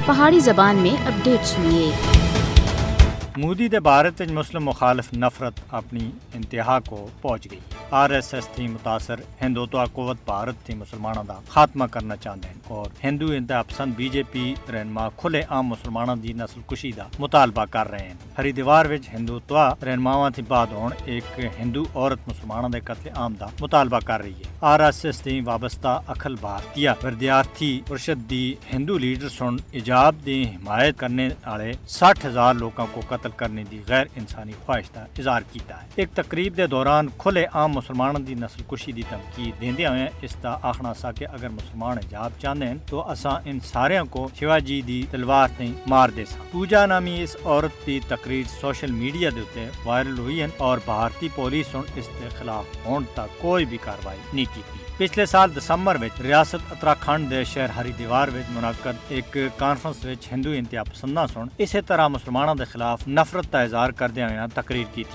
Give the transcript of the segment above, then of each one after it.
पहाड़ी जबान में अपडेट सुनिए। मोदी दे भारत विच मुस्लिम मुखालिफ नफरत अपनी इंतहा को पहुंच गई। RSS थी मुतासर हिंदुत्व कुवत भारत थी मुसलमानों का खात्मा करना चाहते हैं और हिंदू इंतहा पसंद BJP रहनुमा खुले आम मुसलमानों की नस्ल कुशी का मुतालबा कर रहे हैं। हरिद्वार विच हिंदुत्व रहनुमावां थी बाद होण एक हिंदू औरत मुसलमानों के कत्ले आम का मुतालबा कर रही है। RSS थी वाबस्ता अखिल भारतीय विद्यार्थी परिषद दी हिंदू लीडर सुन इजाब की हिमायत करने वाले 60,000 लोगों को कत्ल करने की गैर इंसानी ख्वाहिश का इजहार किया है। एक तकरीब के दौरान खुले आम मुसलमानों की नस्ल कुशी की धमकी देंदे हुए इसका आखना सा कि अगर मुसलमान हिजाब चाहते हैं तो असा इन सारे को शिवाजी की तलवार नहीं मार दे सा। पूजा नामी इस औरत की तकरीर सोशल मीडिया के उत्ते वायरल हुई है और भारतीय पुलिस इसके खिलाफ होने तक कोई भी कार्रवाई नहीं की। पिछले साल दिसंबर में रियासत उत्तराखंड के शहर हरिद्वार में मुनक्कद एक कॉन्फ्रेंस में हिंदू इंतहा पसंदा सुन इसी तरह मुसलमानों के खिलाफ नफरत का इजहार करदे हुए तकरीर की।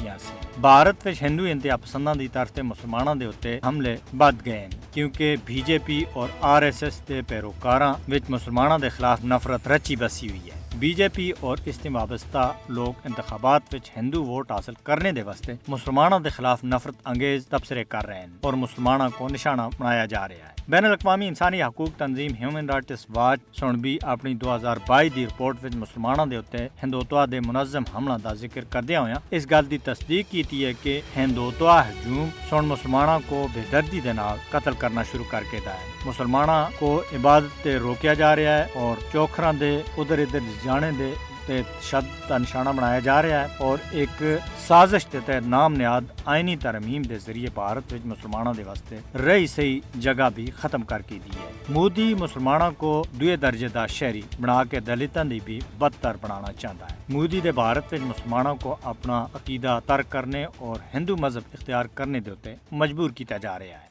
भारत में हिंदू इंतहा पसंदा की तरफ से मुसलमानों के उत्ते हमले बढ़ गए हैं क्योंकि BJP और RSS के पैरोकारां विच मुसलमानों के खिलाफ नफरत रची बसी हुई है। BJP और इससे वाबस्ता लोग इंतखाबात विच हिंदू वोट हासिल करने के वास्ते मुसलमानों के खिलाफ नफरत अंगेज तबसरे कर रहे हैं और मुसलमानों को निशाना बनाया जा रहा है। बैनुल-अक़वामी इंसानी हकूक तंजीम ह्यूमन राइट्स वॉच सुन भी अपनी 2022 की रिपोर्ट विच मुसलमानों के उत्ते हिंदुत्व के मुनज़्ज़म हमलों का जिक्र करदे हुए इस गल की तस्दीक की है कि हिंदुत्व हजूम सुन मुसलमानों को बेदर्दी के नाल कत्ल करना शुरू करके दा है। मुसलमानों को इबादत से रोकया जा रहा है और चौखरा दे उधर इधर जाने दे शद का निशाना बनाया जा रहा है और एक साजिश के तहत नाम नियाद आईनी तरमीम के जरिए भारत में मुसलमानों के वास्ते रही सही जगह भी खत्म करके दी है। मोदी मुसलमानों को दुए दर्जे का शहरी बना के दलितों की भी बदतर बनाना चाहता है। मोदी के भारत में मुसलमानों को अपना अकीदा तर्क करने और हिंदू मजहब इख्तियार करने के उत्ते मजबूर किया जा रहा है।